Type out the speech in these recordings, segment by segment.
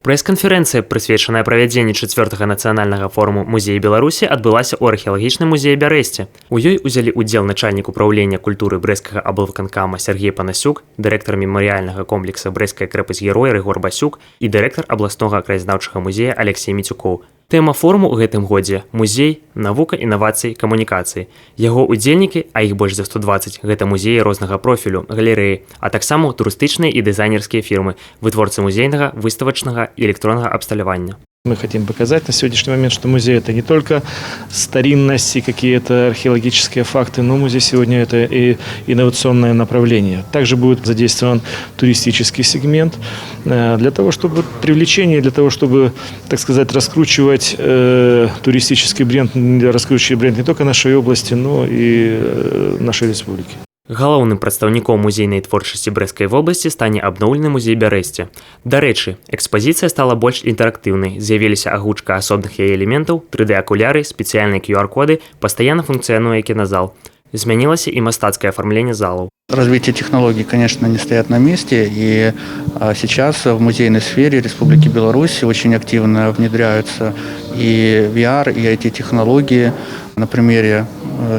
Прэс-канферэнцыя, прысвечаная правядзенню 4-га нацыянальнага форуму музея Беларусі, адбылася ў археалагічным музеі Бярэсце. У ёй узялі ўдзел начальнік управлення культуры брэсцкага аблвыканкама Сергей Панасюк, дырэктар мемарыяльнага комплекса «Брэсцкая крэпасць-герой» Рыгор Басюк і дырэктар абласнога краязнаўчага музея Алексей Міцюкоў. Тэма форуму ў гэтым годзе – музей, навука, інавацыі, камунікацыі. Яго ўдзельнікі, а іх больш за 120, гэта музеі рознага профілю, галерэі, а таксама турыстычныя і дызайнерскія фірмы, вытворцы музейнага, выставачнага і электроннага абсталявання. Мы хотим показать на сегодняшний момент, что музей – это не только старинность и какие-то археологические факты, но музей сегодня – это и инновационное направление. Также будет задействован туристический сегмент для того, чтобы привлечение, для того, чтобы, так сказать, раскручивать туристический бренд, раскручивать бренд не только нашей области, но и нашей республики. Галоўным прадстаўніком музейнай творчасці Брэсцкай вобласці стане абноўлены музей Бярэсце. Дарэчы, экспазіцыя стала больш інтэрактыўнай, з'явіліся агучка асобных яе элементаў, 3D-акуляры, спецыяльныя QR-коды, пастаянна функцыянуе кіназал. Змянілася і мастацкае афармленне залаў. Развитие технологий, конечно, не стоят на месте, и сейчас в музейной сфере Республики Беларусь очень активно внедряются и VR, и IT-технологии. На примере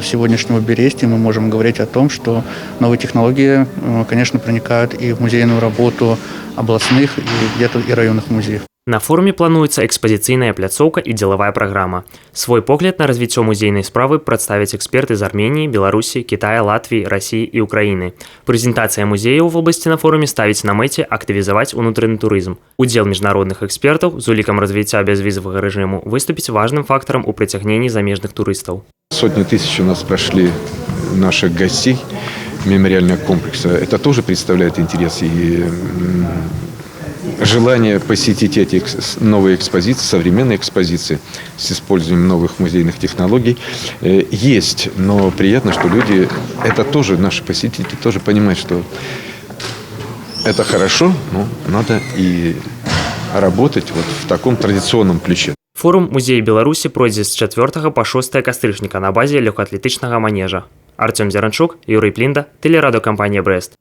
сегодняшнего Берестя мы можем говорить о том, что новые технологии, конечно, проникают и в музейную работу областных и где-то и районных музеев. На форуме плануецца экспазіцыйная пляцоўка і дзелавая праграма. Свой погляд на развіццё музейнай справы прадставяць эксперты з Арменіі, Беларусі, Кітая, Латвіі, Расіі і Украіны. Прэзентацыя музея ў вобласці на форуме ставіць на мэце актывізаваць унутраны турызм. Удзел міжнародных экспертаў з улікам развіцця бязвізавага рэжыму выступіць важным фактарам у прыцягненні замежных турыстаў. Сотни тысяч у нас прошли наших гостей мемориального комплекса. Это тоже представляет интерес и желание посетить эти новые экспозиции, современные экспозиции с использованием новых музейных технологий есть. Но приятно, что люди, это тоже наши посетители, тоже понимают, что это хорошо, но надо и работать вот в таком традиционном ключе. Форум музея Беларусі пройдзе з 4 па 6 кастрычніка на базе лёгкаатлетычнага манежа. Артём Зяранчук, Юрый Плінда, тэлерадыёкампанія «Брэст».